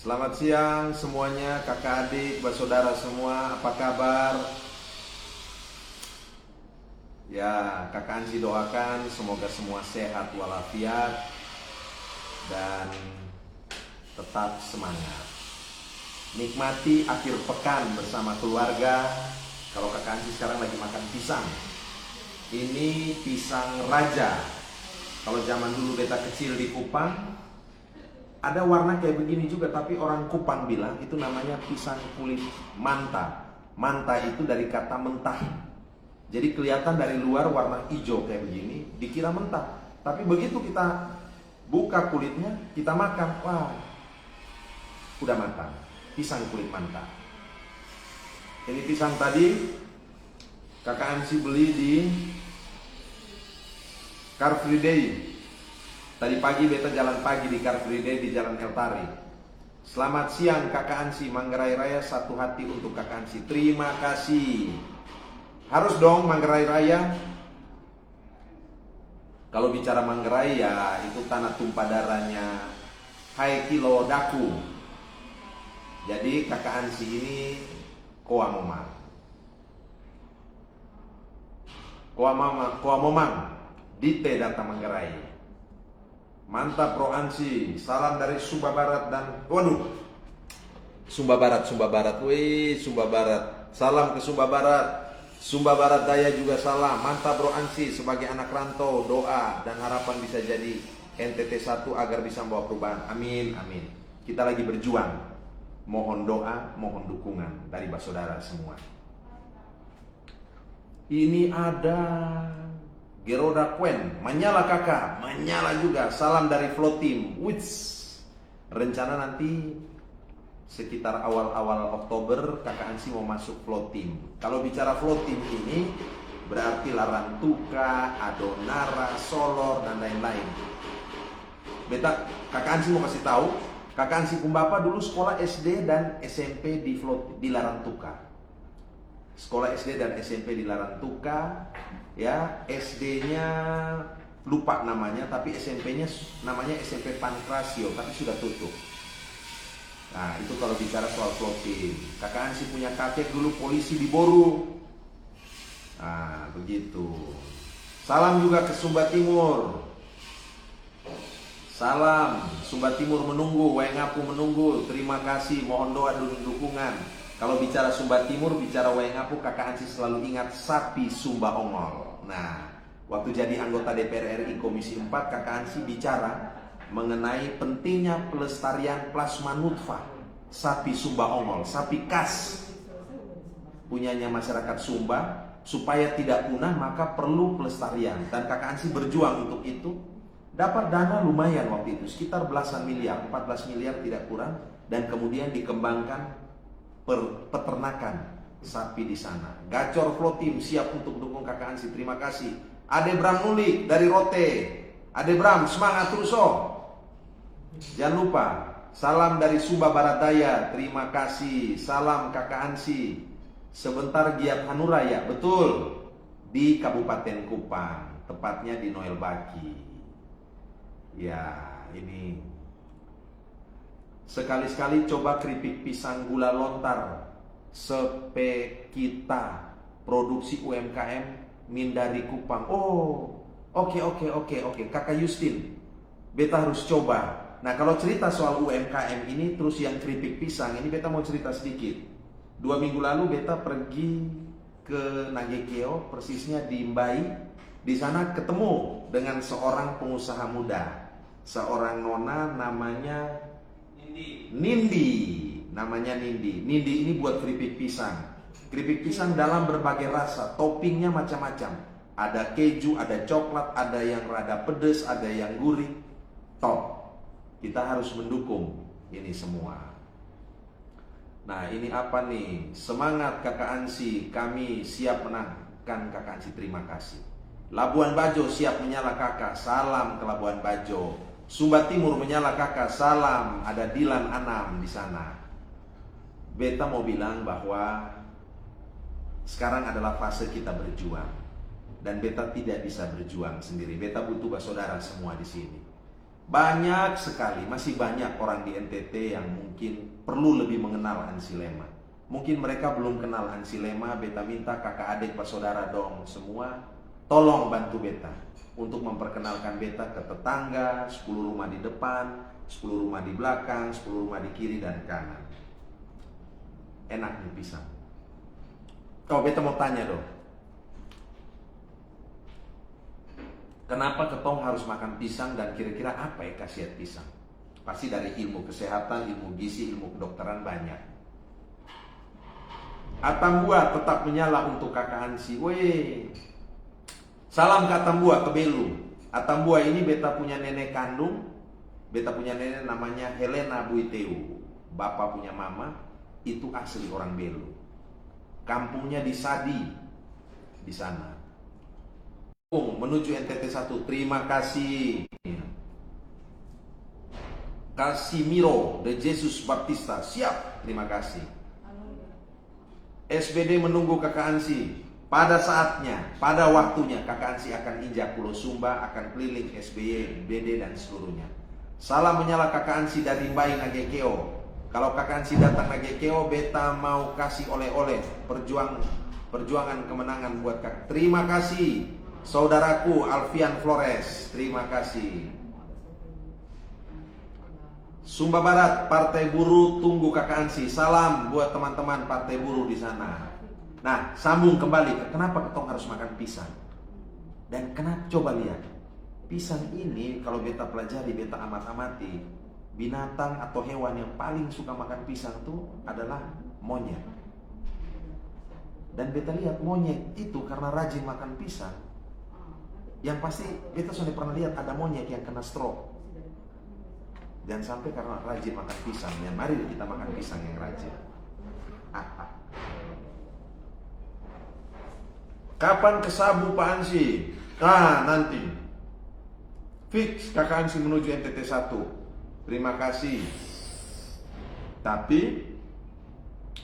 Selamat siang semuanya, kakak adik, saudara semua, apa kabar? Ya, kakak Ansi doakan semoga semua sehat walafiat dan tetap semangat. Nikmati akhir pekan bersama keluarga. Kalau kakak Ansi sekarang lagi makan pisang. Ini pisang raja. Kalau zaman dulu beta kecil di Kupang, ada warna kayak begini juga, tapi orang Kupang bilang itu namanya pisang kulit manta. Manta itu dari kata mentah. Jadi kelihatan dari luar warna hijau kayak begini, dikira mentah. Tapi begitu kita buka kulitnya, kita makan, wah, udah matang. Pisang kulit manta. Ini pisang tadi kakak Ansi beli di Car Free Day. Tadi pagi beta jalan pagi di Car Free Day di Jalan El Tari. Selamat siang kakak Ansi, Manggarai Raya satu hati untuk kakak Ansi. Terima kasih. Harus dong Manggarai Raya. Kalau bicara Manggarai ya itu tanah tumpah darahnya Haikilo Daku. Jadi kakak Ansi ini Koa Momang Dite data Manggarai. Mantap Bro Ansi, salam dari Sumba Barat dan Sumba Barat, wih Sumba Barat, salam ke Sumba Barat, Sumba Barat Daya juga salam. Mantap Bro Ansi, sebagai anak rantau doa dan harapan bisa jadi NTT 1 agar bisa membawa perubahan. Amin, amin. Kita lagi berjuang, mohon doa, mohon dukungan dari saudara semua. Ini ada Geroda Quen, menyala kakak, menyala juga. Salam dari Flow Team. Wits. Rencana nanti sekitar awal-awal Oktober kakak Ansi mau masuk Flow Team. Kalau bicara Flow Team ini berarti Larantuka, Adonara, Solor dan lain-lain. Beta kakak Ansi mau kasih tahu, kakak Ansi Kumbapa dulu sekolah SD dan SMP di Larantuka. Sekolah SD dan SMP di Larantuka, ya SD-nya lupa namanya, tapi SMP-nya namanya SMP Pankrasio, tapi sudah tutup. Nah itu kalau bicara soal floating. Kakak Ansi punya kakek dulu polisi di Boru. Nah begitu. Salam juga ke Sumba Timur. Salam Sumba Timur menunggu, Waingapu menunggu. Terima kasih, mohon doa dan dukungan. Kalau bicara Sumba Timur, bicara Waingapu, kakak Ansi selalu ingat sapi Sumba Ongol. Nah, waktu jadi anggota DPR RI Komisi 4, kakak Ansi bicara mengenai pentingnya pelestarian plasma nutfah sapi Sumba Ongol, sapi khas punyanya masyarakat Sumba. Supaya tidak punah maka perlu pelestarian. Dan kakak Ansi berjuang untuk itu. Dapat dana lumayan waktu itu, sekitar belasan miliar, 14 miliar tidak kurang. Dan kemudian dikembangkan peternakan sapi di sana. Gacor Flow Team siap untuk dukung kakak Ansi. Terima kasih. Ade Bram Nulik dari Rote. Ade Bram semangat terus oh. Jangan lupa salam dari Sumba Barat Daya. Terima kasih. Salam kakak Ansi. Sebentar giat Hanuraya, betul, di Kabupaten Kupang, tepatnya di Noel Baki. Ya ini sekali-sekali coba keripik pisang gula lontar sepe kita produksi UMKM Mindari Kupang. Oh, oke. Kakak Justin, beta harus coba. Nah, kalau cerita soal UMKM ini terus yang keripik pisang ini, beta mau cerita sedikit. 2 minggu lalu beta pergi ke Nagekeo, persisnya di Mbai. Di sana ketemu dengan seorang pengusaha muda, seorang nona namanya Nindi, namanya Nindi. Nindi ini buat keripik pisang. Keripik pisang dalam berbagai rasa, toppingnya macam-macam. Ada keju, ada coklat, ada yang rada pedes, ada yang gurih. Top. Kita harus mendukung ini semua. Nah ini apa nih? Semangat kakak Ansi, kami siap menangkan kakak Ansi, terima kasih. Labuan Bajo siap menyala kakak, salam ke Labuan Bajo. Sumba Timur menyala kakak, salam. Ada Dilan Anam di sana. Beta mau bilang bahwa sekarang adalah fase kita berjuang, dan beta tidak bisa berjuang sendiri. Beta butuh saudara semua di sini. Banyak sekali, masih banyak orang di NTT yang mungkin perlu lebih mengenal Ansi Lema. Mungkin mereka belum kenal Ansi Lema, beta minta kakak adik pas saudara dong semua, tolong bantu beta untuk memperkenalkan beta ke tetangga, 10 rumah di depan, 10 rumah di belakang, 10 rumah di kiri dan kanan. Enak nih pisang. Kalau beta mau tanya dong, kenapa ketong harus makan pisang dan kira-kira apa ya khasiat pisang? Pasti dari ilmu kesehatan, ilmu gizi, ilmu kedokteran banyak. Atambua tetap menyala untuk kakak Ansi. Weh, salam ke Atambua, ke Belu. Atambua ini beta punya nenek kandung. Beta punya nenek namanya Helena Buiteu. Bapak punya mama, itu asli orang Belu. Kampungnya di Sadi, di sana. Menuju NTT 1, terima kasih. Casimiro de Jesus Baptista, siap, terima kasih. SBD menunggu kakak Ansi. Pada saatnya, pada waktunya kakak Ansi akan injak Pulau Sumba, akan keliling SBY, BD dan seluruhnya. Salam menyala kakak Ansi dari Mbai Nagekeo. Kalau kakak Ansi datang Nagekeo, beta mau kasih oleh-oleh perjuangan kemenangan buat kakak. Terima kasih saudaraku Alfian Flores, terima kasih. Sumba Barat, Partai Buruh tunggu kakak Ansi. Salam buat teman-teman Partai Buruh di sana. Nah, sambung kembali. Kenapa ketong harus makan pisang? Dan kenapa, coba lihat. Pisang ini kalau beta pelajari, beta amat-amati, binatang atau hewan yang paling suka makan pisang itu adalah monyet. Dan beta lihat monyet itu karena rajin makan pisang. Yang pasti beta sudah pernah lihat ada monyet yang kena stroke. Jangan sampai karena rajin makan pisang. Ya, mari kita makan pisang yang rajin. Kapan ke Sabu Pak Ansi? Nah, nanti. Fix kakak Ansi menuju NTT 1. Terima kasih. Tapi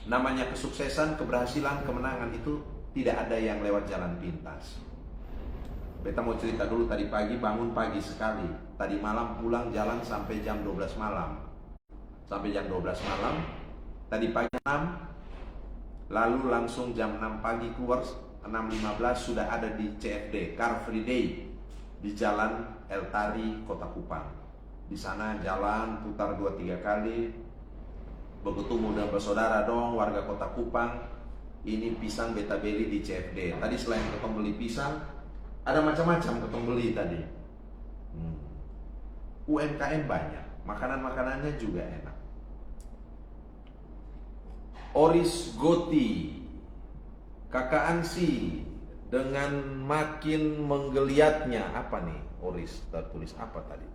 namanya kesuksesan, keberhasilan, kemenangan itu tidak ada yang lewat jalan pintas. Beta mau cerita dulu, tadi pagi bangun pagi sekali. Tadi malam pulang jalan sampai jam 12 malam. Sampai jam 12 malam. Tadi pagi 6. Lalu langsung jam 6 pagi keluar, 6.15 sudah ada di CFD, Car Free Day, di Jalan El Tari, Kota Kupang. Di sana jalan putar 2-3 kali. Begitu mudah bersaudara dong warga Kota Kupang. Ini pisang beta beli di CFD. Tadi selain ketong beli pisang, ada macam-macam ketong beli tadi. UMKM banyak, makanan-makanannya juga enak. Oris Goti, kakak Ansi dengan makin menggeliatnya, apa nih Oris tertulis apa tadi?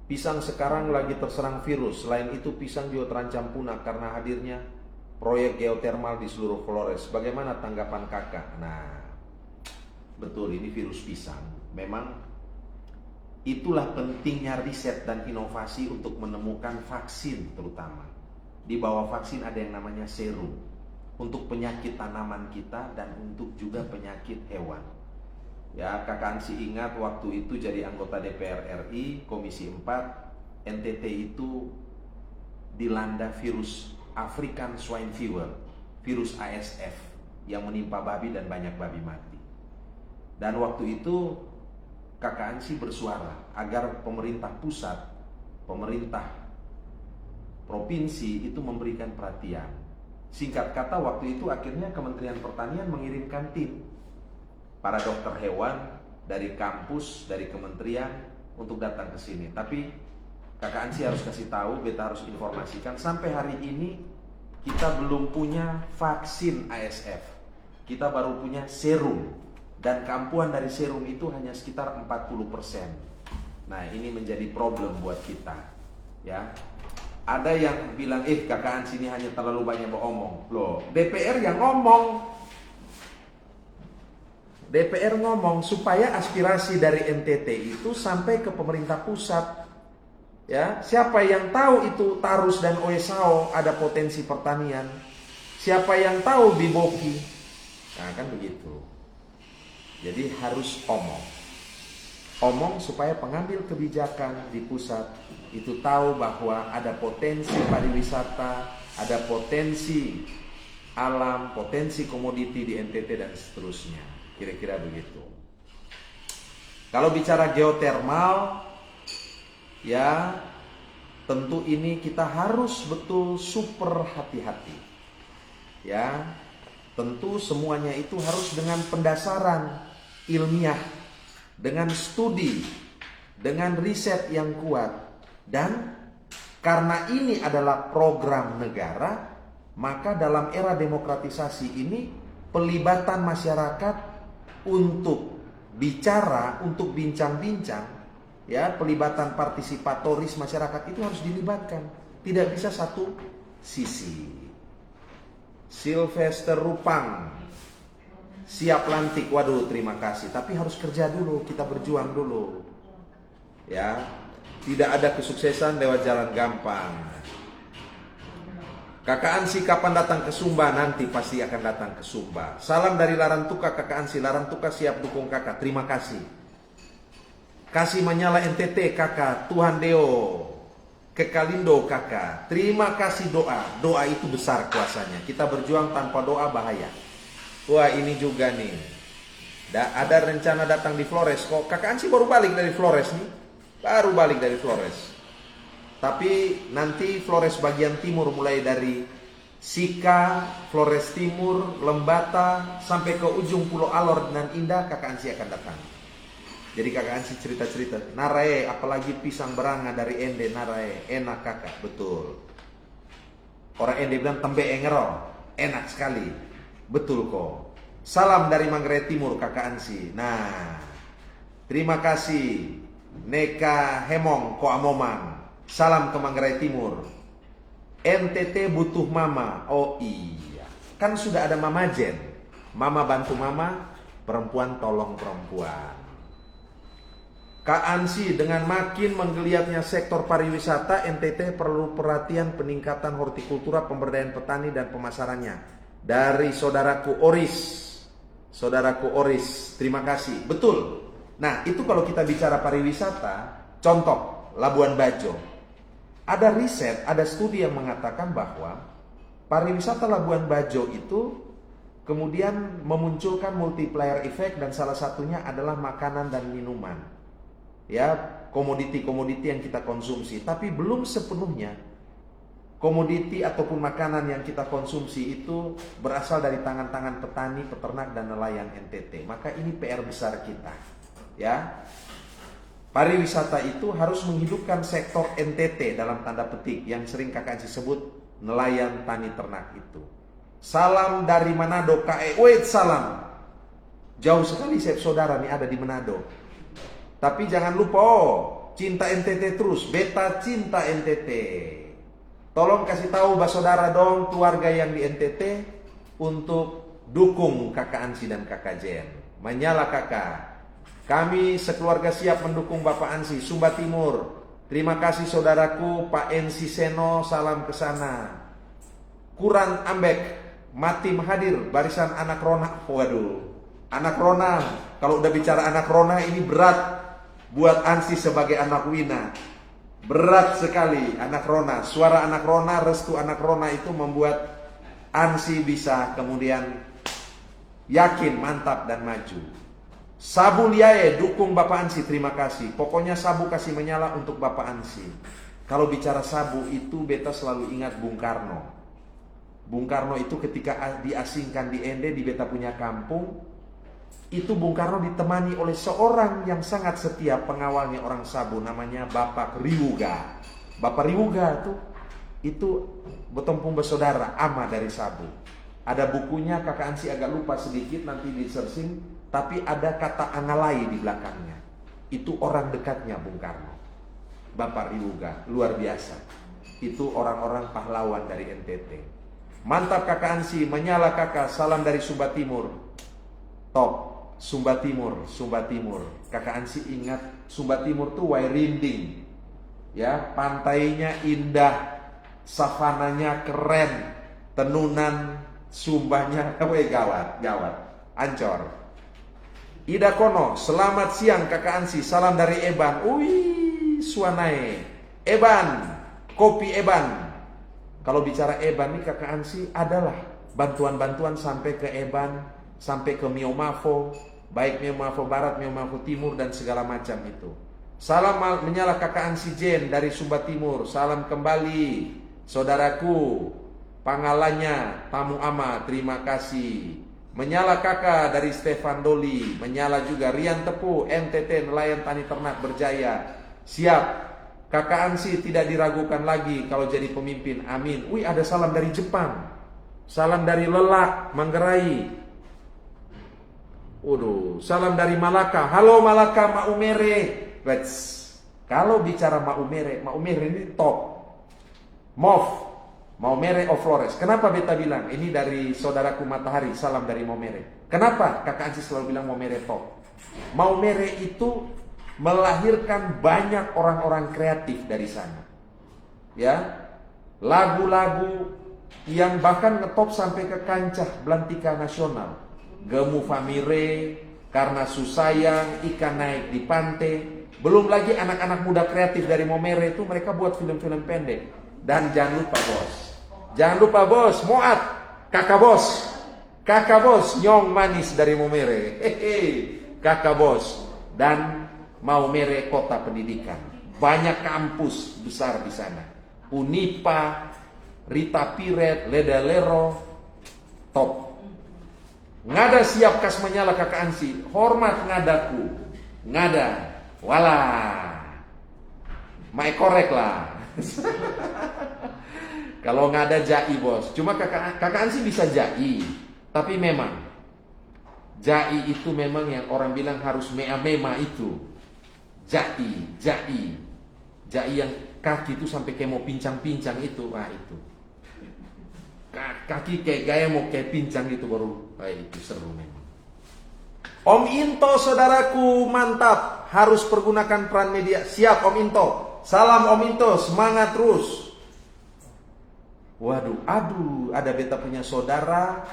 Pisang sekarang lagi terserang virus. Selain itu pisang juga terancam punah karena hadirnya proyek geotermal di seluruh Flores. Bagaimana tanggapan kakak? Nah, betul, ini virus pisang. Memang itulah pentingnya riset dan inovasi untuk menemukan vaksin terutama. Di bawah vaksin ada yang namanya serum untuk penyakit tanaman kita dan untuk juga penyakit hewan. Ya, kakak Ansi ingat waktu itu jadi anggota DPR RI Komisi 4, NTT itu dilanda virus African Swine Fever, virus ASF yang menimpa babi dan banyak babi mati. Dan waktu itu kakak Ansi bersuara agar pemerintah pusat, pemerintah provinsi itu memberikan perhatian. Singkat kata waktu itu akhirnya Kementerian Pertanian mengirimkan tim para dokter hewan dari kampus, dari kementerian untuk datang ke sini. Tapi kakak Ansi harus kasih tahu, beta harus informasikan, sampai hari ini kita belum punya vaksin ASF. Kita baru punya serum, dan keampuhan dari serum itu hanya sekitar 40%. Nah, ini menjadi problem buat kita. Ya. Ada yang bilang, kakak Ansi ini hanya terlalu banyak beromong. Loh, DPR yang ngomong. DPR ngomong supaya aspirasi dari NTT itu sampai ke pemerintah pusat. Ya, siapa yang tahu itu Tarus dan Oesao ada potensi pertanian? Siapa yang tahu Biboki? Nah, kan begitu. Jadi harus omong supaya pengambil kebijakan di pusat itu tahu bahwa ada potensi pariwisata, ada potensi alam, potensi komoditi di NTT dan seterusnya. Kira-kira begitu. Kalau bicara geotermal, ya tentu ini kita harus betul super hati-hati. Ya, tentu semuanya itu harus dengan pendasaran ilmiah, dengan studi, dengan riset yang kuat. Dan karena ini adalah program negara, maka dalam era demokratisasi ini pelibatan masyarakat untuk bicara, untuk bincang-bincang, ya, pelibatan partisipatoris masyarakat itu harus dilibatkan. Tidak bisa satu sisi. Sylvester Rupang, siap lantik, waduh terima kasih. Tapi harus kerja dulu, kita berjuang dulu. Ya, tidak ada kesuksesan lewat jalan gampang. Kakak Ansi kapan datang ke Sumba? Nanti pasti akan datang ke Sumba. Salam dari Larantuka, Kakak Ansi. Larantuka siap dukung kakak, terima kasih. Kasih menyala NTT kakak, Tuhan Deo, Kekalindo kakak. Terima kasih doa. Doa itu besar kuasanya. Kita berjuang tanpa doa bahaya. Wah ini juga nih. Ada rencana datang di Flores. Kok kakak Ansi baru balik dari Flores nih? Baru balik dari Flores. Tapi nanti Flores bagian timur mulai dari Sika, Flores Timur, Lembata, sampai ke ujung Pulau Alor dan Indah, kakak Ansi akan datang. Jadi kakak Ansi cerita-cerita, Narae, apalagi pisang beranga dari Ende, Narae, enak kakak, betul. Orang Ende bilang tembe engero, enak sekali, betul kok. Salam dari Manggarai Timur kakak Ansi. Nah, terima kasih Neka Hemong Koamomang. Salam ke Manggarai Timur. NTT butuh mama. Oh iya, kan sudah ada Mama Jen. Mama bantu mama, perempuan tolong perempuan. Kak Ansi, dengan makin menggeliatnya sektor pariwisata, NTT perlu perhatian peningkatan hortikultura, pemberdayaan petani dan pemasarannya. Dari saudaraku Oris. Saudaraku Oris, terima kasih. Betul. Nah, itu kalau kita bicara pariwisata, contoh Labuan Bajo. Ada riset, ada studi yang mengatakan bahwa pariwisata Labuan Bajo itu kemudian memunculkan multiplier effect dan salah satunya adalah makanan dan minuman. Ya, komoditi-komoditi yang kita konsumsi, tapi belum sepenuhnya komoditi ataupun makanan yang kita konsumsi itu berasal dari tangan-tangan petani, peternak dan nelayan NTT. Maka ini PR besar kita. Ya. Pariwisata itu harus menghidupkan sektor NTT dalam tanda petik yang sering kakak Ansi sebut nelayan tani ternak itu. Salam dari Manado KE. Wait, salam. Jauh sekali saudara nih ada di Manado. Tapi jangan lupa cinta NTT terus, beta cinta NTT. Tolong kasih tahu saudara dong keluarga yang di NTT untuk dukung kakak Ansi dan kakak Jen. Menyala kakak. Kami sekeluarga siap mendukung Bapak Ansi, Sumba Timur. Terima kasih saudaraku Pak Ensi Seno, salam ke sana. Kuran Ambek, Matim hadir, barisan anak Rona. Waduh, anak Rona. Kalau udah bicara anak Rona ini berat buat Ansi sebagai anak Wina. Berat sekali anak Rona. Suara anak Rona, restu anak Rona itu membuat Ansi bisa kemudian yakin, mantap dan maju. Sabu Liae, dukung Bapak Ansi, terima kasih. Pokoknya Sabu kasih menyala untuk Bapak Ansi. Kalau bicara Sabu itu beta selalu ingat Bung Karno. Bung Karno itu ketika diasingkan di Ende, di beta punya kampung, itu Bung Karno ditemani oleh seorang yang sangat setia pengawalnya orang Sabu, namanya Bapak Riwuga. Bapak Riwuga itu bertempung bersaudara, ama dari Sabu. Ada bukunya, kakak Ansi agak lupa sedikit, nanti di searching. Tapi ada kata Angalai di belakangnya. Itu orang dekatnya Bung Karno. Bapak Riwuga, luar biasa. Itu orang-orang pahlawan dari NTT. Mantap kakak Ansi, menyala kakak, salam dari Sumba Timur. Top, Sumba Timur, Sumba Timur. Kakak Ansi ingat, Sumba Timur tuh Wairinding. Ya, pantainya indah, savananya keren, tenunan Sumbanya, gawat, Ancor. Ida Kono, selamat siang Kakak Ansi, salam dari Eban. Wih, suanae. Eban, kopi Eban. Kalau bicara Eban nih Kakak Ansi adalah bantuan-bantuan sampai ke Eban, sampai ke Miomavo, baik Miomavo Barat, Miomavo Timur dan segala macam itu. Salam menyala Kakak Ansi Jen dari Sumba Timur. Salam kembali saudaraku. Pangalanya Tamu Ama, terima kasih. Menyala kakak dari Stefan Doli. Menyala juga Rian Tepu, NTT Nelayan Tani Ternak Berjaya. Siap. Kakak Ansi tidak diragukan lagi kalau jadi pemimpin. Amin. Wih, ada salam dari Jepang. Salam dari Lelak, Manggarai. Waduh, salam dari Malaka. Halo Malaka, Maumere. Kalau bicara Maumere ini top. Maumere of Flores. Kenapa beta bilang? Ini dari saudaraku Matahari, salam dari Maumere. Kenapa Kakak Ansi selalu bilang Maumere top? Maumere itu melahirkan banyak orang-orang kreatif dari sana. Ya, lagu-lagu yang bahkan ngetop sampai ke kancah belantika nasional. Gemu Famire, Karena Susayang, Ikan Naik di Pantai. Belum lagi anak-anak muda kreatif dari Maumere itu mereka buat film-film pendek. Dan jangan lupa bos, Moat, kakak bos, Nyong Manis dari Maumere, kakak bos, dan Maumere kota pendidikan, banyak kampus besar di sana, Unipa, Rita Piret, Leda Lero, top. Ngada siap kas menyala Kakak Ansi, hormat ngadaku, ngada, walah, mae korek lah. Kalau nggak ada jai bos, cuma kakak Ansi bisa jai, tapi memang jai itu memang yang orang bilang harus mea-mema itu jai yang kaki itu sampai kayak mau pincang-pincang itu, itu kaki kayak gaya mau kayak pincang gitu baru, itu seru memang. Om Into saudaraku mantap, harus pergunakan peran media. Siap Om Into. Salam Om Into, semangat terus. Waduh, ada beta punya saudara.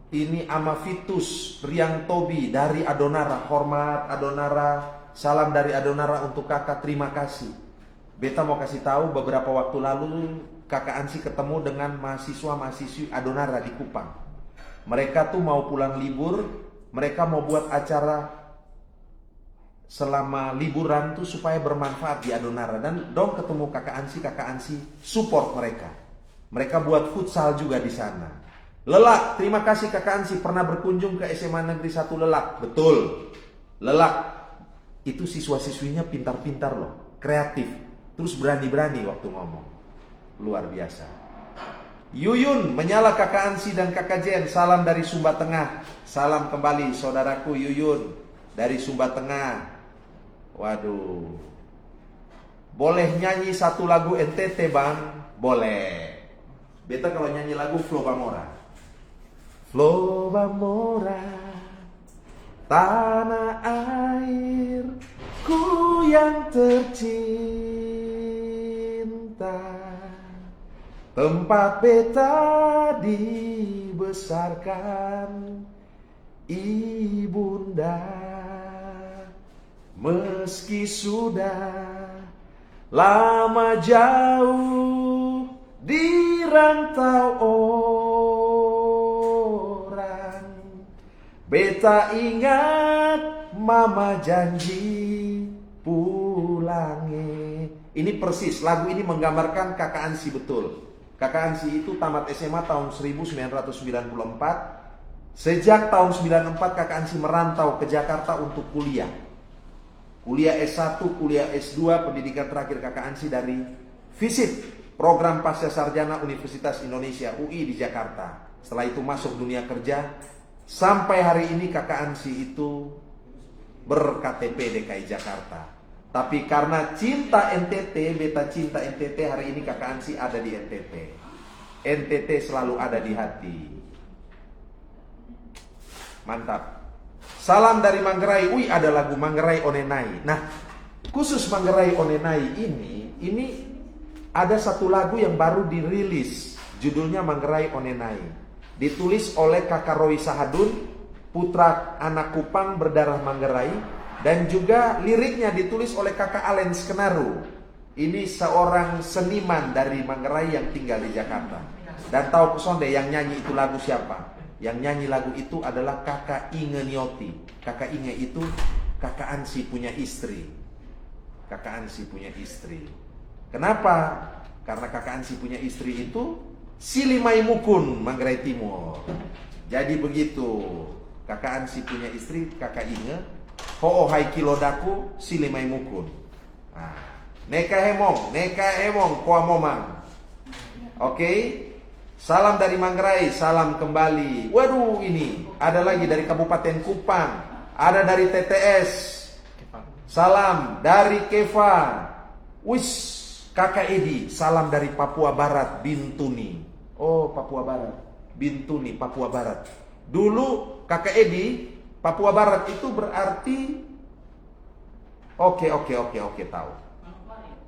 Ini Amavitus Riang Tobi dari Adonara. Hormat Adonara, salam dari Adonara untuk kakak, terima kasih. Beta mau kasih tahu beberapa waktu lalu Kakak Ansi ketemu dengan mahasiswa-mahasiswi Adonara di Kupang. Mereka tuh mau pulang libur, mereka mau buat acara selama liburan tuh supaya bermanfaat di Adonara. Dan dong ketemu Kakak Ansi support mereka. Mereka buat futsal juga di sana. Lelak, terima kasih Kakak Ansi pernah berkunjung ke SMA Negeri 1 Lelak. Betul. Lelak itu siswa-siswinya pintar-pintar loh, kreatif, terus berani-berani waktu ngomong. Luar biasa. Yuyun, menyala Kakak Ansi dan Kakak Jen, salam dari Sumba Tengah. Salam kembali saudaraku Yuyun dari Sumba Tengah. Waduh. Boleh nyanyi satu lagu NTT bang? Boleh. Beta kalau nyanyi lagu Flo Bamora. Flo Bamora, tanah airku yang tercinta, tempat beta dibesarkan ibunda. Meski sudah lama jauh di rantau orang, beta ingat mama janji pulangnya. Ini persis, lagu ini menggambarkan Kakak Ansi betul. Kakak Ansi itu tamat SMA tahun 1994. Sejak tahun 94 Kakak Ansi merantau ke Jakarta untuk kuliah. Kuliah S1, kuliah S2, pendidikan terakhir Kakak Ansi dari FISIP, Program Pasca Sarjana Universitas Indonesia UI di Jakarta. Setelah itu masuk dunia kerja. Sampai hari ini Kakak Ansi itu ber-KTP DKI Jakarta. Tapi karena cinta NTT, beta cinta NTT, hari ini Kakak Ansi ada di NTT. NTT selalu ada di hati. Mantap. Salam dari Manggarai. Wih, ada lagu Manggarai Onenai. Nah, khusus Manggarai Onenai ini ada satu lagu yang baru dirilis. Judulnya Manggarai Onenai. Ditulis oleh Kakak Roy Sahadun putra anak Kupang berdarah Manggarai, dan juga liriknya ditulis oleh kakak Alen Skenaru. Ini seorang seniman dari Manggarai yang tinggal di Jakarta. Dan tahu Sonde yang nyanyi itu lagu siapa? Yang nyanyi lagu itu adalah kakak Inge Nioti. Kakak Inge itu kakak Ansi punya istri. Kakak Ansi punya istri. Kenapa? Karena kakak Ansi punya istri itu Silimai Mukun, Manggarai Timur. Jadi begitu. Kakak Ansi punya istri, kakak Inge, Ho'o Hai Kilodaku, Silimai Mukun. Nah, Neka Hemong, Koa Momang. Oke. Salam dari Manggarai, salam kembali. Waduh, ini ada lagi dari Kabupaten Kupang, ada dari TTS. Salam dari Keva. Wis, kakak Edi, salam dari Papua Barat, Bintuni. Oh, Papua Barat, Bintuni, Papua Barat. Dulu kakak Edi, Papua Barat itu berarti Oke, tahu.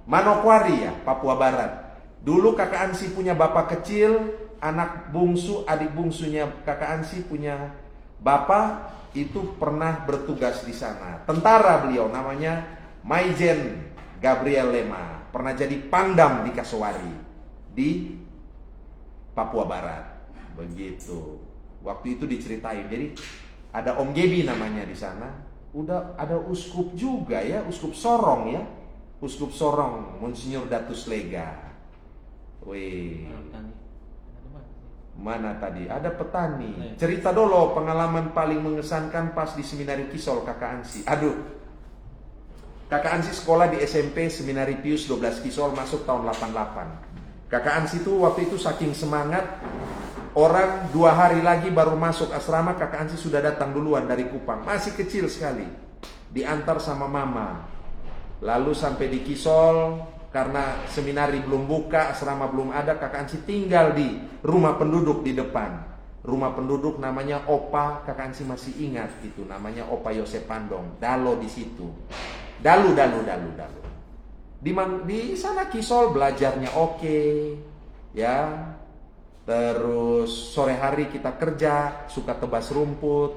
Manokwari ya, Papua Barat. Dulu kakak Ansi punya bapak kecil, anak bungsu, adik bungsunya kakak Ansi punya bapak itu pernah bertugas di sana. Tentara beliau, namanya Maijen Gabriel Lema. Pernah jadi pangdam di Kasowari di Papua Barat. Begitu. Waktu itu diceritain. Jadi ada Om Gebi namanya di sana. Udah ada uskup juga ya, uskup Sorong ya. Uskup Sorong, Monsinyur Datus Lega. Wih. Mana tadi? Ada petani. Cerita dulu pengalaman paling mengesankan pas di Seminari Kisol kakak Ansi. Aduh. Kakak Ansi sekolah di SMP Seminari Pius 12 Kisol masuk tahun 88. Kakak Ansi itu waktu itu saking semangat, orang 2 hari lagi baru masuk asrama, kakak Ansi sudah datang duluan dari Kupang. Masih kecil sekali. Diantar sama mama. Lalu sampai di Kisol, karena seminari belum buka, asrama belum ada, kakak Ansi tinggal di rumah penduduk di depan. Rumah penduduk namanya Opa, kakak Ansi masih ingat itu, namanya Opa Yosep Pandong. Dalo di situ. Dalu. Di sana Kisol belajarnya oke, ya. Terus sore hari kita kerja, suka tebas rumput.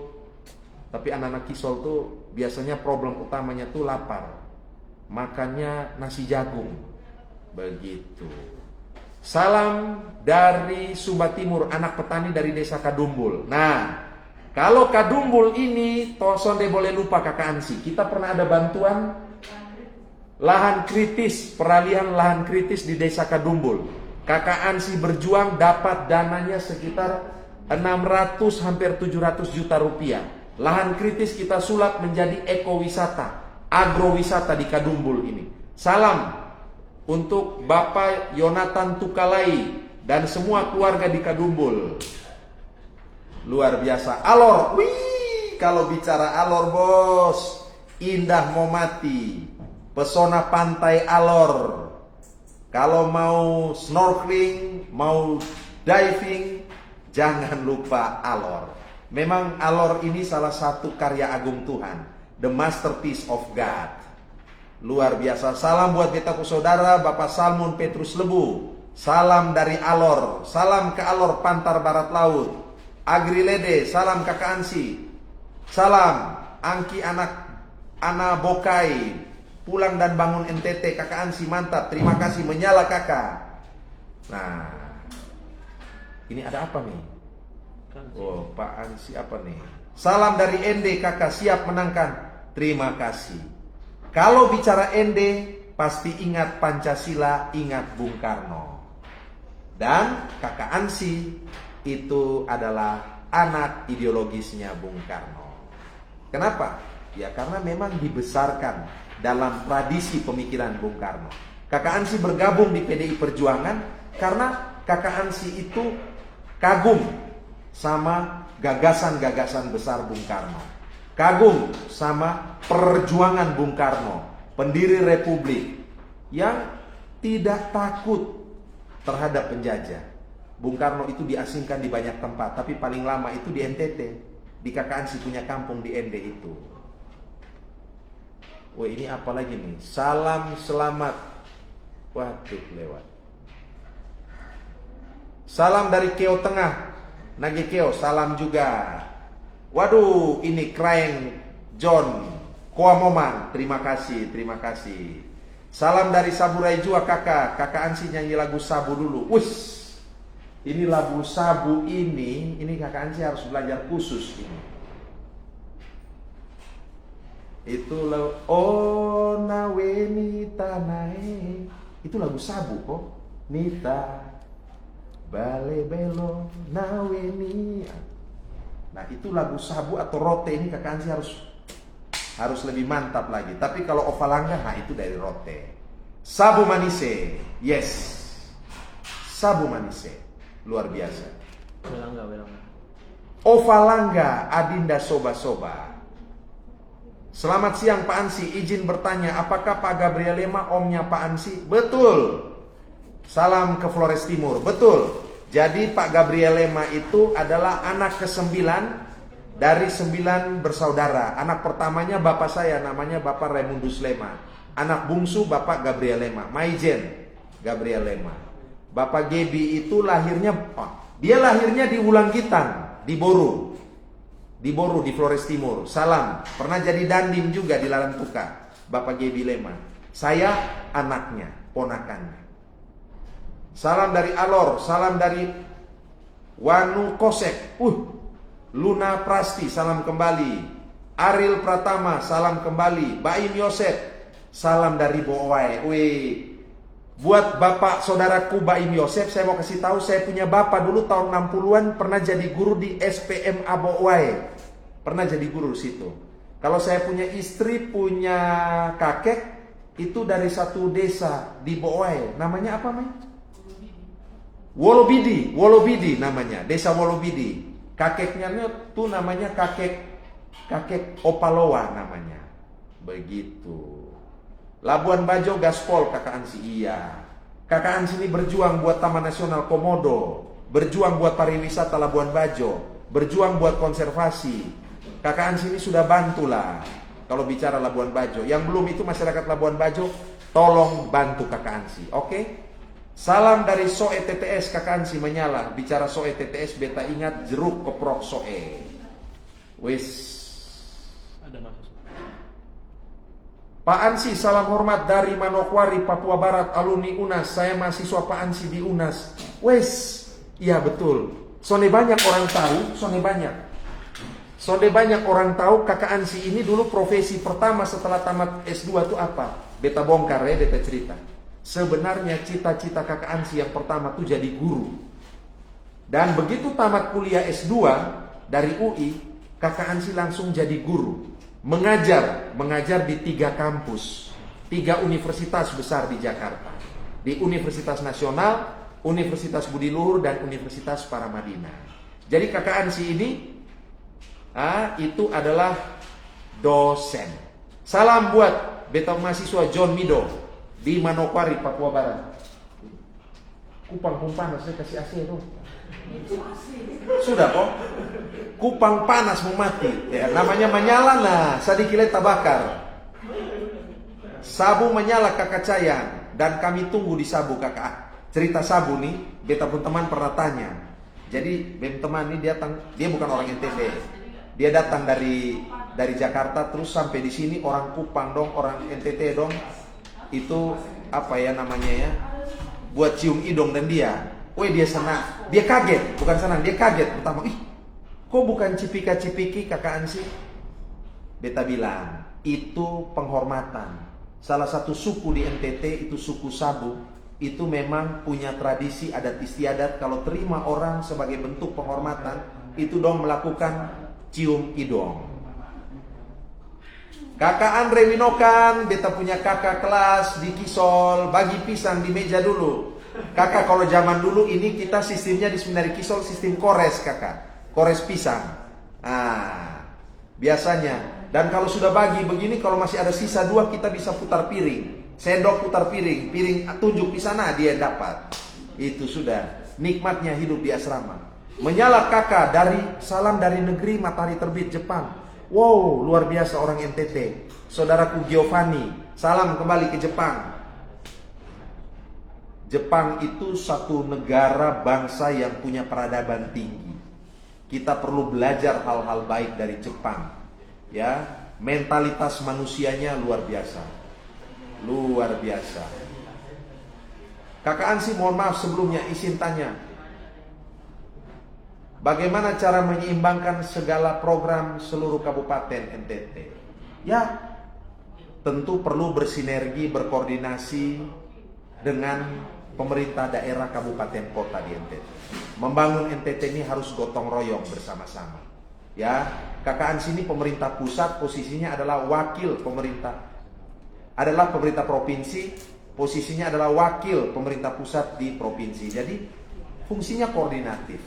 Tapi anak-anak Kisol tuh biasanya problem utamanya tuh lapar. Makannya nasi jagung. Begitu. Salam dari Sumba Timur, anak petani dari desa Kadumbul. Nah, kalau Kadumbul ini, Sonde boleh lupa kakak Ansi. Kita pernah ada bantuan lahan kritis, peralihan lahan kritis di desa Kadumbul. Kakak Ansi berjuang dapat dananya sekitar 600 hampir 700 juta rupiah. Lahan kritis kita sulap menjadi ekowisata, agrowisata di Kadumbul ini. Salam untuk Bapak Yonatan Tukalai dan semua keluarga di Kadumbul. Luar biasa. Alor, wih, kalau bicara Alor bos, indah mau mati. Pesona pantai Alor. Kalau mau snorkeling, mau diving, jangan lupa Alor. Memang Alor ini salah satu karya agung Tuhan, the masterpiece of God. Luar biasa. Salam buat betaku saudara Bapak Salmon Petrus Lebu. Salam dari Alor. Salam ke Alor Pantar Barat Laut. Agri Lede, salam kakak Ansi. Salam Angki Ana Bokai. Pulang dan bangun NTT kakak Ansi, mantap. Terima kasih, menyala kakak. Nah, ini ada apa nih? Oh, Pak Ansi apa nih? Salam dari ND kakak, siap menangkan. Terima kasih. Kalau bicara ND, pasti ingat Pancasila, ingat Bung Karno. Dan kakak Ansi itu adalah anak ideologisnya Bung Karno. Kenapa? Ya karena memang dibesarkan dalam tradisi pemikiran Bung Karno. Kakak Ansi bergabung di PDI Perjuangan karena kakak Ansi itu kagum sama gagasan-gagasan besar Bung Karno. Kagum sama perjuangan Bung Karno, pendiri Republik yang tidak takut terhadap penjajah. Bung Karno itu diasingkan di banyak tempat, tapi paling lama itu di NTT. Di kakak Ansi punya kampung di ND itu. Wah, ini apa lagi nih? Salam selamat. Waduh, lewat. Salam dari Keo Tengah. Nage Keo, salam juga. Waduh, ini Kraeng John Koamomang, terima kasih, terima kasih. Salam dari Saburai Jua kakak. Kakak Ansi nyanyi lagu Sabu dulu. Wus, ini lagu Sabu ini kakak Ansi harus belajar khusus ini. Itu lagu Oh Nawe Nita Nae. Itu lagu Sabu kok. Nita Bale Belo Nawe Ni. Nah itu lagu Sabu atau Rote ini kakak Ansi harus lebih mantap lagi. Tapi kalau Ovalanga, nah itu dari Rote. Sabu Manise, yes. Sabu Manise, luar biasa. Welangga. Ovalanga, Adinda Soba-Soba. Selamat siang Pak Ansi, izin bertanya, apakah Pak Gabriel Lema omnya Pak Ansi? Betul. Salam ke Flores Timur, betul. Jadi Pak Gabriel Lema itu adalah anak ke-9 dari 9 bersaudara. Anak pertamanya bapak saya, namanya Bapak Raimundus Lema. Anak bungsu Bapak Gabriel Lema, Maijen Gabriel Lema. Bapak Gebi itu lahirnya, dia lahirnya di Ulanggitan, di Boru, di Flores Timur. Salam, pernah jadi dandim juga di Larantuka, Bapak Gebi Lema. Saya anaknya, ponakannya. Salam dari Alor, salam dari Wanu Kosek, Luna Prasti, salam kembali. Ariel Pratama, salam kembali. Baim Yosef, salam dari Boowai. Buat bapak saudaraku Baim Yosef, saya mau kasih tahu, saya punya bapak dulu tahun 60-an pernah jadi guru di SPMA Boowai. Pernah jadi guru di situ. Kalau saya punya istri, punya kakek, itu dari satu desa di Boowai. Namanya apa, Mai? Wolobidi namanya, desa Wolobidi. Kakeknya tuh namanya kakek Opaloa namanya. Begitu. Labuan Bajo Gaspol kakak Ansi, iya. Kakak Ansi ini berjuang buat Taman Nasional Komodo, berjuang buat pariwisata Labuan Bajo, berjuang buat konservasi. Kakak Ansi ini sudah bantulah kalau bicara Labuan Bajo. Yang belum itu masyarakat Labuan Bajo, tolong bantu kakak Ansi, oke? Salam dari Soe TTS, kakak Ansi menyala. Bicara Soe TTS, beta ingat jeruk keprok Soe. Wis. Ada masuk. Pak Ansi, salam hormat dari Manokwari, Papua Barat, alumni UNAS. Saya mahasiswa Pak Ansi di UNAS. Wis, iya betul. Sonde banyak orang tahu, sonde banyak orang tahu kakak Ansi ini dulu profesi pertama setelah tamat S2 itu apa? Beta bongkar ya, beta cerita. Sebenarnya cita-cita kakak Ansi yang pertama tuh jadi guru. Dan begitu tamat kuliah S2 dari UI, kakak Ansi langsung jadi guru. Mengajar di 3 kampus, 3 universitas besar di Jakarta. Di Universitas Nasional, Universitas Budi Luhur, dan Universitas Paramadina. Jadi kakak Ansi ini itu adalah dosen. Salam buat beta mahasiswa John Mido di Manokwari, Papua Barat. Kupang panas, saya kasih AC dong. Sudah kok. Kupang panas mau mati. Ya, namanya menyala nah, sadikile tabakar. Sabu menyala kakak Cayang, dan kami tunggu di Sabu kakak. Cerita Sabu nih, beta pun teman pernah tanya. Jadi teman ini dia bukan orang NTT. Dia datang dari Jakarta terus sampai di sini, orang Kupang dong, orang NTT dong. Itu apa ya namanya ya, buat cium hidung. Dan dia senang, dia kaget, bukan senang, dia kaget pertama, kok bukan cipika-cipiki kakak Ansi? Beta bilang, itu penghormatan. Salah satu suku di NTT itu suku Sabu, itu memang punya tradisi adat istiadat, kalau terima orang sebagai bentuk penghormatan, itu dong melakukan cium hidung. Kakak Andre Winokan, beta punya kakak kelas di Kisol, bagi pisang di meja dulu. Kakak kalau zaman dulu ini kita sistemnya di Seminari Kisol sistem kores kakak, kores pisang. Biasanya. Dan kalau sudah bagi begini, kalau masih ada sisa 2 kita bisa putar piring. Sendok putar piring tunjuk di sana dia dapat. Itu sudah nikmatnya hidup di asrama. Menyala kakak salam dari negeri matahari terbit Jepang. Wow, luar biasa orang NTT. Saudaraku Giovanni, salam kembali ke Jepang. Jepang itu satu negara bangsa yang punya peradaban tinggi. Kita perlu belajar hal-hal baik dari Jepang. Ya, mentalitas manusianya luar biasa. Luar biasa. Kakak Ansi, mohon maaf sebelumnya izin tanya. Bagaimana cara menyeimbangkan segala program seluruh kabupaten NTT? Ya, tentu perlu bersinergi, berkoordinasi dengan pemerintah daerah kabupaten kota di NTT. Membangun NTT ini harus gotong royong bersama-sama. Ya, Kakak Ansi ini pemerintah pusat, posisinya adalah wakil pemerintah. Adalah pemerintah provinsi, posisinya adalah wakil pemerintah pusat di provinsi. Jadi fungsinya koordinatif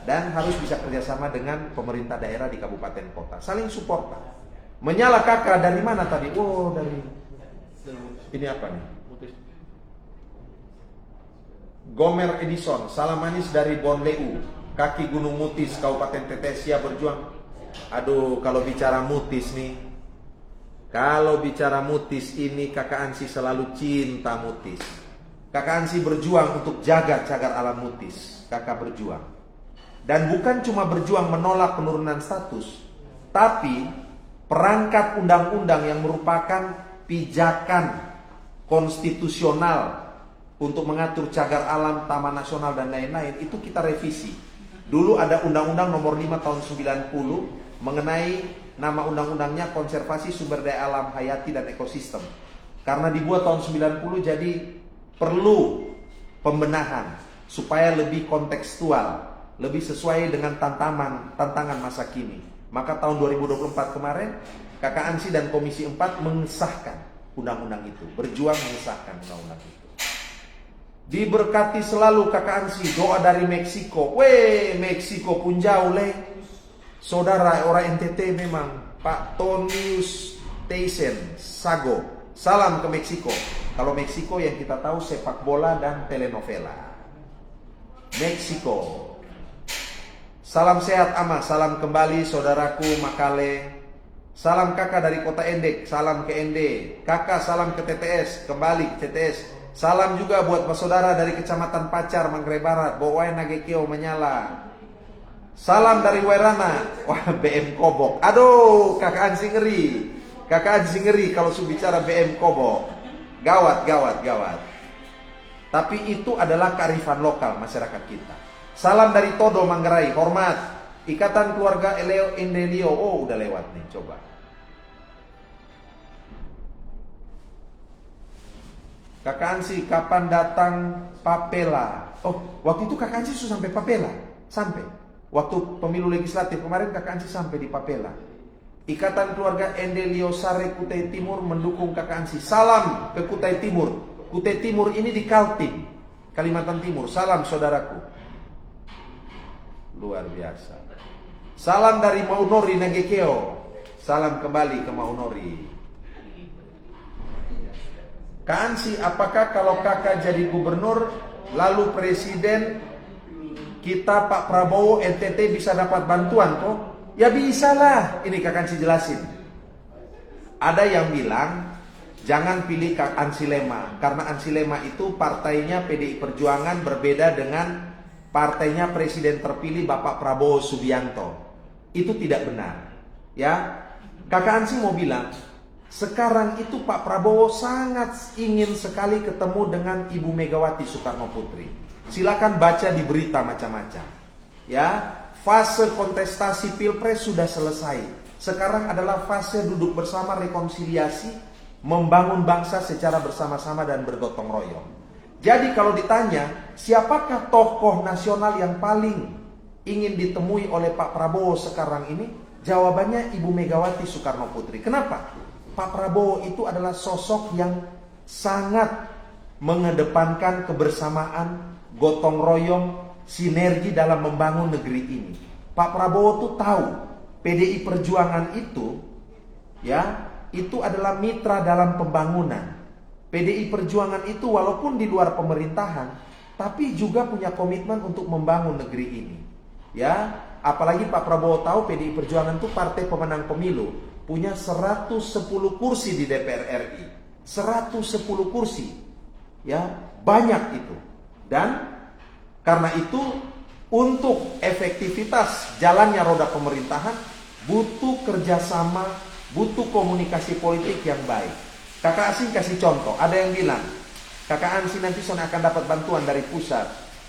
dan harus bisa kerjasama dengan pemerintah daerah di kabupaten kota. Saling support. Menyala kakak dari mana tadi? Oh, dari ini apa nih? Gomer Edison, salam manis dari Bonleu, kaki Gunung Mutis, Kabupaten Tetesia berjuang. Aduh, kalau bicara Mutis nih, kalau bicara Mutis ini Kakak Ansi selalu cinta Mutis. Kakak Ansi berjuang untuk jaga cagar alam Mutis. Kakak berjuang. Dan bukan cuma berjuang menolak penurunan status, tapi perangkat undang-undang yang merupakan pijakan konstitusional untuk mengatur cagar alam, taman nasional dan lain-lain, itu kita revisi. Dulu ada Undang-Undang Nomor 5 Tahun 90 mengenai nama undang-undangnya Konservasi Sumber Daya Alam Hayati dan Ekosistem. Karena dibuat tahun 90 jadi perlu pembenahan supaya lebih kontekstual, lebih sesuai dengan tantangan masa kini. Maka tahun 2024 kemarin Kakak Ansi dan Komisi 4 mengesahkan undang-undang itu, berjuang mengesahkan undang-undang itu. Diberkati selalu Kakak Ansi, doa dari Meksiko. Weh, Meksiko pun jauh leh. Saudara orang NTT memang, Pak Tonius Teisen Sago. Salam ke Meksiko. Kalau Meksiko yang kita tahu sepak bola dan telenovela. Meksiko. Salam sehat Ama, salam kembali saudaraku Makale. Salam kakak dari kota Endek, salam ke Ende. Kakak salam ke TTS, kembali ke TTS. Salam juga buat saudara dari Kecamatan Pacar, Manggarai Barat, Bowai Nagekeo menyala. Salam dari Wairana, wah BM Kobok. Aduh, Kakak Ansi ngeri. Kakak Ansi ngeri kalau bicara BM Kobok. Gawat. Tapi itu adalah kearifan lokal masyarakat kita. Salam dari Todo Manggarai, hormat. Ikatan Keluarga Eleo Indelio. Oh, udah lewat nih, coba. Kakak Ansi, kapan datang Papela? Oh, waktu itu Kakak Ansi sudah sampai Papela. Sampai. Waktu pemilu legislatif kemarin Kakak Ansi sampai di Papela. Ikatan Keluarga Endelio Sare Kutai Timur mendukung Kakak Ansi. Salam ke Kutai Timur. Kutai Timur ini di Kaltim, Kalimantan Timur. Salam saudaraku. Luar biasa. Salam dari Maunori Nagekeo. Salam kembali ke Maunori. Kak Ansi, apakah kalau kakak jadi gubernur lalu presiden kita Pak Prabowo NTT bisa dapat bantuan kok? Ya bisa lah. Ini Kak Ansi jelasin. Ada yang bilang jangan pilih Kak Ansi Lema, karena Ansi Lema itu partainya PDI Perjuangan berbeda dengan partainya presiden terpilih Bapak Prabowo Subianto. Itu tidak benar. Ya, Kakak Ansi mau bilang sekarang itu Pak Prabowo sangat ingin sekali ketemu dengan Ibu Megawati Soekarno Putri. Silakan baca di berita macam-macam. Ya, fase kontestasi Pilpres sudah selesai. Sekarang adalah fase duduk bersama, rekonsiliasi, membangun bangsa secara bersama-sama dan bergotong royong. Jadi kalau ditanya, siapakah tokoh nasional yang paling ingin ditemui oleh Pak Prabowo sekarang ini? Jawabannya Ibu Megawati Soekarno Putri. Kenapa? Pak Prabowo itu adalah sosok yang sangat mengedepankan kebersamaan, gotong royong, sinergi dalam membangun negeri ini. Pak Prabowo tuh tahu PDI Perjuangan itu, ya, itu adalah mitra dalam pembangunan. PDI Perjuangan itu walaupun di luar pemerintahan, tapi juga punya komitmen untuk membangun negeri ini. Ya, apalagi Pak Prabowo tahu PDI Perjuangan itu partai pemenang pemilu. Punya 110 kursi di DPR RI. 110 kursi. Ya, banyak itu. Dan karena itu Untuk efektivitas jalannya roda pemerintahan, butuh kerjasama, butuh komunikasi politik yang baik. Kakak Asing kasih contoh, ada yang bilang, Kakak Ansy nanti akan dapat bantuan dari pusat.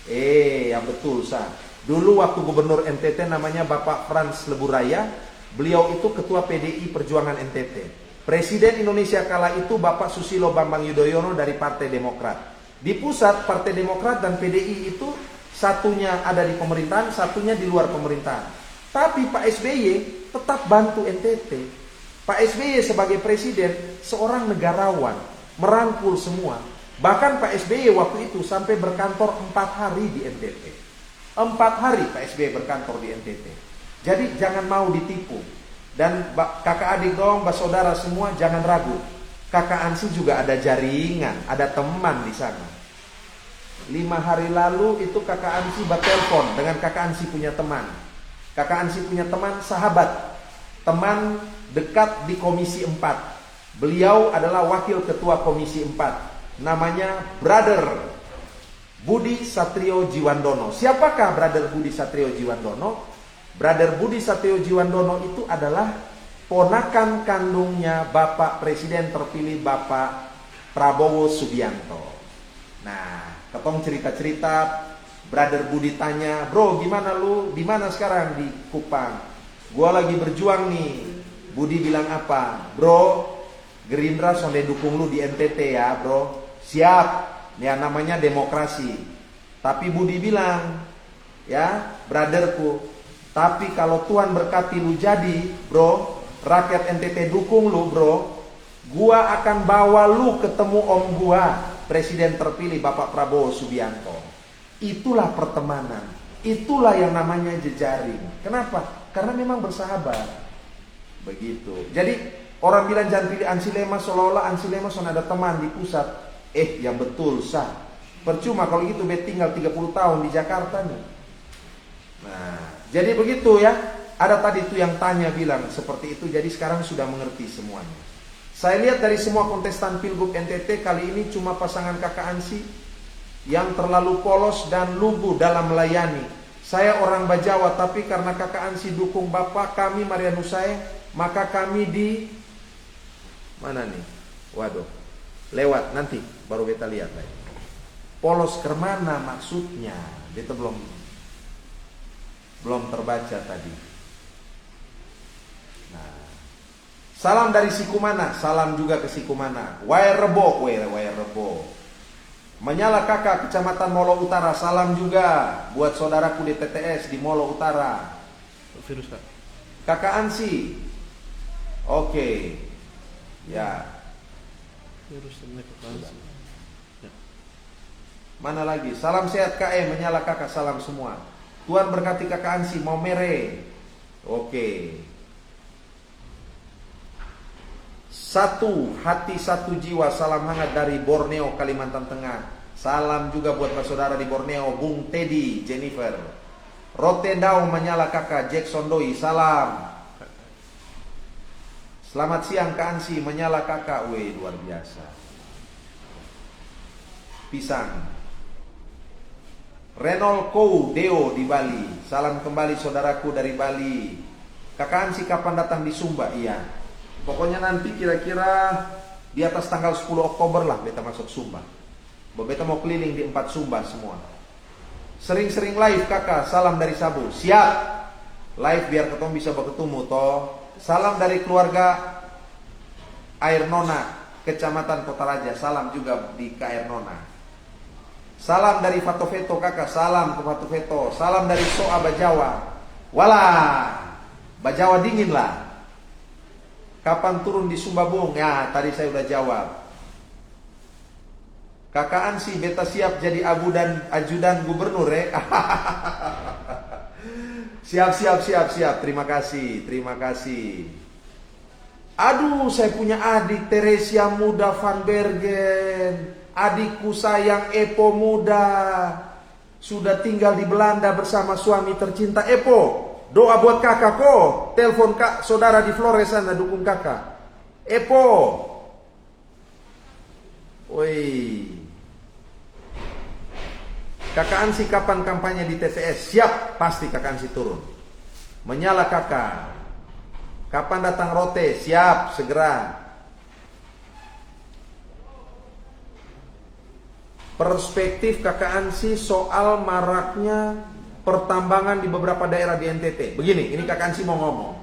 Yang betul, sah. Dulu waktu gubernur NTT namanya Bapak Frans Leburaya, beliau itu ketua PDI Perjuangan NTT. Presiden Indonesia kala itu Bapak Susilo Bambang Yudhoyono dari Partai Demokrat. Di pusat Partai Demokrat dan PDI itu satunya ada di pemerintahan, satunya di luar pemerintahan. Tapi Pak SBY tetap bantu NTT. Pak SBY sebagai presiden seorang negarawan, merangkul semua. Bahkan Pak SBY waktu itu sampai berkantor 4 hari di NTT. 4 hari Pak SBY berkantor di NTT. Jadi jangan mau ditipu. Dan kakak adik dong, saudara semua jangan ragu. Kakak Ansy juga ada jaringan, ada teman di sana. 5 hari lalu itu kakak Ansy bertelepon dengan kakak Ansy punya teman. Kakak Ansy punya teman, sahabat, teman dekat di Komisi 4. Beliau adalah wakil ketua Komisi 4. Namanya Brother Budi Satrio Jiwandono. Siapakah Brother Budi Satrio Jiwandono? Brother Budi Satrio Jiwandono itu adalah ponakan kandungnya Bapak Presiden terpilih Bapak Prabowo Subianto. Nah, ketong cerita-cerita, Brother Budi tanya, bro gimana lu, di mana sekarang? Di Kupang. Gua lagi berjuang nih. Budi bilang apa? Bro, Gerindra sonde dukung lu di NTT ya bro. Siap, ya namanya demokrasi. Tapi Budi bilang, ya brotherku, tapi kalau Tuhan berkati lu jadi bro, rakyat NTT dukung lu bro, gua akan bawa lu ketemu om gua, Presiden terpilih Bapak Prabowo Subianto. Itulah pertemanan, itulah yang namanya jejaring. Kenapa? Karena memang bersahabat. Begitu. Jadi orang bilang jangan pilih Ansy Lema, seolah-olah Ansy Lema ada teman di pusat. Yang betul sah. Percuma kalau gitu tinggal 30 tahun di Jakarta nih. Nah, jadi begitu ya. Ada tadi tuh yang tanya bilang seperti itu. Jadi sekarang sudah mengerti semuanya. Saya lihat dari semua kontestan Pilgub NTT kali ini cuma pasangan kakak Ansy yang terlalu polos dan lugu dalam melayani. Saya orang Bajawa, tapi karena kakak Ansy dukung bapak kami Marianusai, maka kami di mana nih? Waduh, lewat nanti baru kita lihat lagi. Polos kemana maksudnya? Itu belum terbaca tadi. Nah, salam dari Sikumana, salam juga ke Sikumana. Wairebo, Wairebo. Menyala kakak Kecamatan Molo Utara, salam juga buat saudaraku di TTS di Molo Utara. Virus kak. Kakak Ansy, oke, ya. Virus Ansy. Ya. Mana lagi? Salam sehat KM, menyala kakak, salam semua. Tuhan berkati kakak Ansy, mau mere. Oke. Satu hati satu jiwa, salam hangat dari Borneo, Kalimantan Tengah. Salam juga buat saudara di Borneo, Bung Teddy, Jennifer. Rotendau menyala kakak, Jackson Doi, salam. Selamat siang Kak Ansy, menyala kakak, weh luar biasa. Pisang. Renol Kou Deo di Bali, salam kembali saudaraku dari Bali. Kakak Ansy kapan datang di Sumba? Iya. Pokoknya nanti kira-kira di atas tanggal 10 Oktober lah beta masuk Sumba. Beta mau keliling di 4 Sumba semua. Sering-sering live kakak, salam dari Sabu. Siap. Live biar ketemu bisa bertemu toh. Salam dari keluarga Air Nona, Kecamatan Kota Raja. Salam juga di ke Air Nona. Salam dari Fatoveto kakak, salam ke Fatoveto. Salam dari Soa Bajawa. Walah, Bajawa dingin lah. Kapan turun di Sumba Bung? Ya, tadi saya udah jawab. Kakak Ansy, beta siap jadi ajudan gubernur ya. Siap. Terima kasih. Aduh, saya punya adik Teresia Muda Van Bergen. Adikku sayang Epo Muda. Sudah tinggal di Belanda bersama suami tercinta. Epo, doa buat kakak kok. Telepon kak saudara di Flores sana dukung kakak. Epo. Woi. Kakak Ansi kapan kampanye di TTS? Siap, pasti Kakak Ansi turun. Menyala kakak. Kapan datang Rote? Siap, segera. Perspektif Kakak Ansi soal maraknya pertambangan di beberapa daerah di NTT. Begini, ini Kakak Ansi mau ngomong.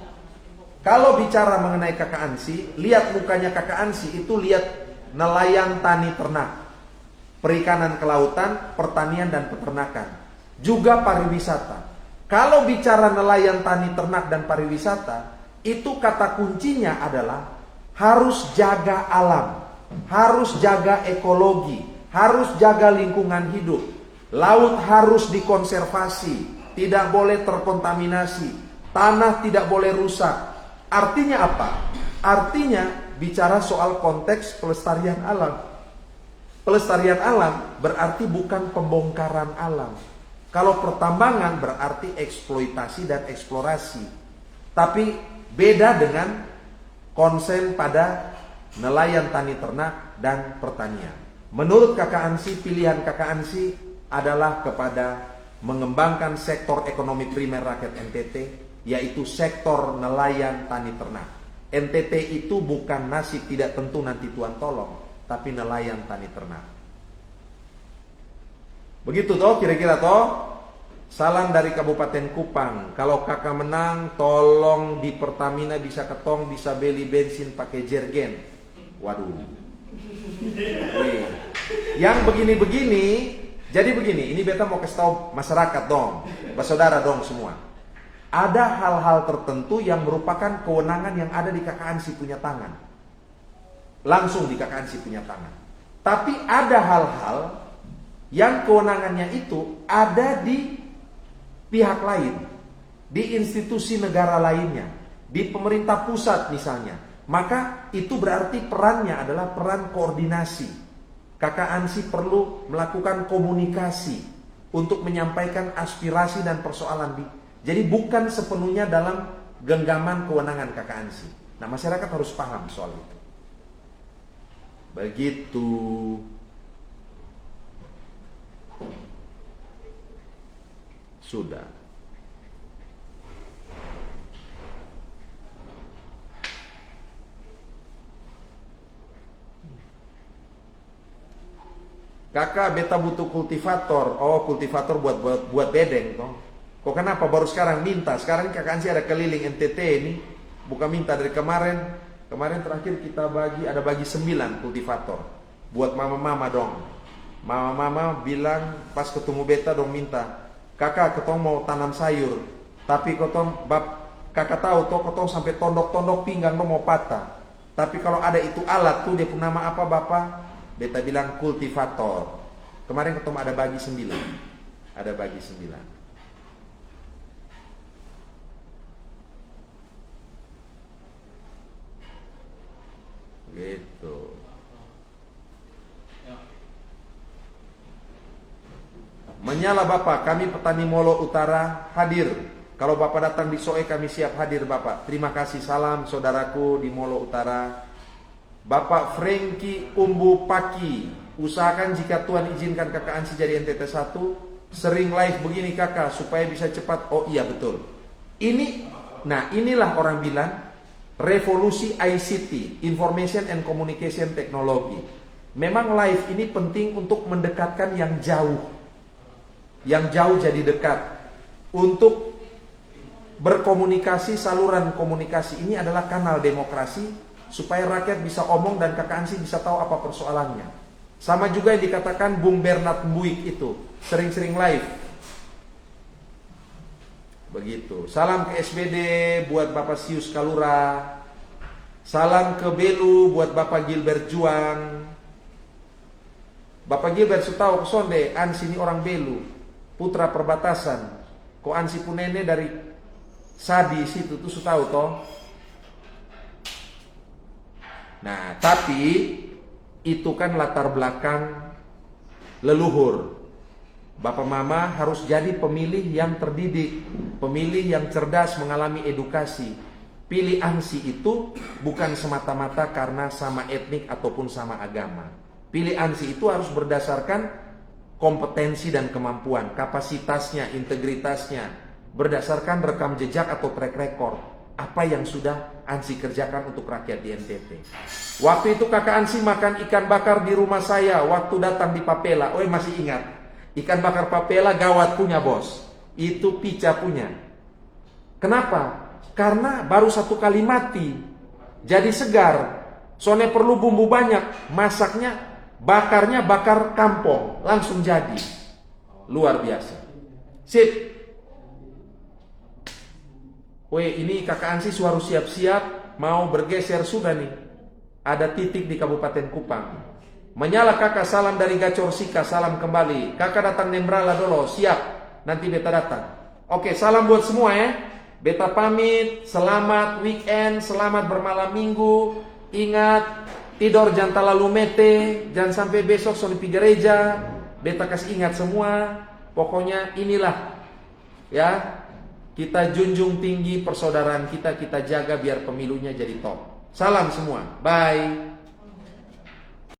Kalau bicara mengenai Kakak Ansi, lihat mukanya Kakak Ansi itu lihat nelayan, tani, ternak. Perikanan kelautan, pertanian dan peternakan, juga pariwisata. Kalau bicara nelayan, tani, ternak dan pariwisata, itu kata kuncinya adalah harus jaga alam, harus jaga ekologi, harus jaga lingkungan hidup. Laut harus dikonservasi, tidak boleh terkontaminasi, tanah tidak boleh rusak. Artinya apa? Artinya bicara soal konteks pelestarian alam. Pelestarian alam berarti bukan pembongkaran alam. Kalau pertambangan berarti eksploitasi dan eksplorasi. Tapi beda dengan konsen pada nelayan, tani, ternak, dan pertanian. Menurut Kakak Ansi, pilihan Kakak Ansi adalah kepada mengembangkan sektor ekonomi primer rakyat NTT, yaitu sektor nelayan, tani, ternak. NTT itu bukan nasib tidak tentu nanti Tuhan tolong, tapi nelayan, tani, ternak. Begitu toh kira-kira toh. Salam dari Kabupaten Kupang. Kalau kakak menang, tolong di Pertamina bisa ketong bisa beli bensin pakai jergen. Waduh. Wih. Yang begini-begini, jadi begini, ini beta mau kasih tahu masyarakat dong, saudara dong semua. Ada hal-hal tertentu yang merupakan kewenangan yang ada di Kakak Ansi punya tangan. Langsung di Kakak Ansi punya tangan. Tapi ada hal-hal yang kewenangannya itu ada di pihak lain, di institusi negara lainnya, di pemerintah pusat misalnya. Maka itu berarti perannya adalah peran koordinasi. Kakak Ansi perlu melakukan komunikasi untuk menyampaikan aspirasi dan persoalan. Jadi bukan sepenuhnya dalam genggaman kewenangan Kakak Ansi. Nah, masyarakat harus paham soal itu. Begitu. Sudah. Kakak, beta butuh kultivator. Oh, kultivator buat bedeng toh. Kok kenapa baru sekarang minta? Sekarang Kakak Ansi ada keliling NTT ini. Bukan minta dari kemarin. Kemarin terakhir kita ada bagi 9 kultivator. Buat mama-mama dong. Mama-mama bilang pas ketemu beta dong minta. Kakak, ketong mau tanam sayur. Tapi kakak tahu toh ketong sampai tondok-tondok pinggang dong mau patah. Tapi kalau ada itu alat tuh, dia punya nama apa bapak? Beta bilang kultivator. Kemarin ketemu ada bagi 9. Ada bagi 9. Gitu. Menyala Bapak, kami petani Molo Utara hadir. Kalau Bapak datang di Soe, kami siap hadir Bapak. Terima kasih, salam saudaraku di Molo Utara. Bapak Franky Umbu Paki, usahakan jika Tuhan izinkan Kakak Ansi jadi NTT 1, sering live begini kakak, supaya bisa cepat. Oh iya betul. Inilah orang bilang revolusi ICT, Information and Communication Technology. Memang live ini penting untuk mendekatkan yang jauh. Yang jauh jadi dekat. Untuk berkomunikasi, saluran komunikasi ini adalah kanal demokrasi, supaya rakyat bisa omong dan Kakak Ansi bisa tahu apa persoalannya. Sama juga yang dikatakan Bung Bernard Mbuik itu, sering-sering live. Begitu. Salam ke SBD buat Bapak Sius Kalura. Salam ke Belu buat Bapak Gilbert Juang. Bapak Gilbert sutahu kesonde, Ansi ini orang Belu, putra perbatasan. Ko Ansi punene dari Sadi situ tuh sutahu toh. Nah, tapi itu kan latar belakang leluhur. Bapak mama harus jadi pemilih yang terdidik, pemilih yang cerdas, mengalami edukasi. Pilih Ansi itu bukan semata-mata karena sama etnik ataupun sama agama. Pilih Ansi itu harus berdasarkan kompetensi dan kemampuan, kapasitasnya, integritasnya, berdasarkan rekam jejak atau track record, apa yang sudah Ansi kerjakan untuk rakyat di NTT. Waktu itu kakak Ansi makan ikan bakar di rumah saya waktu datang di Papela. Oh masih ingat, ikan bakar Papela gawat punya bos, itu Pica punya. Kenapa? Karena baru 1 kali mati, jadi segar. Soalnya perlu bumbu banyak, masaknya, bakarnya bakar kampung, langsung jadi. Luar biasa. Sip. Weh, ini kakak Ansi harus siap-siap mau bergeser sudah nih. Ada titik di Kabupaten Kupang. Menyala kakak, salam dari Gacor Sika, salam kembali. Kakak datang Nembrala dulu, siap. Nanti beta datang. Oke, salam buat semua ya. Beta pamit, selamat weekend, selamat bermalam minggu. Ingat, tidur jangan terlalu mete, jangan sampai besok soal di gereja. Beta kasih ingat semua. Pokoknya inilah ya, kita junjung tinggi persaudaraan kita jaga biar pemilunya jadi top. Salam semua, bye.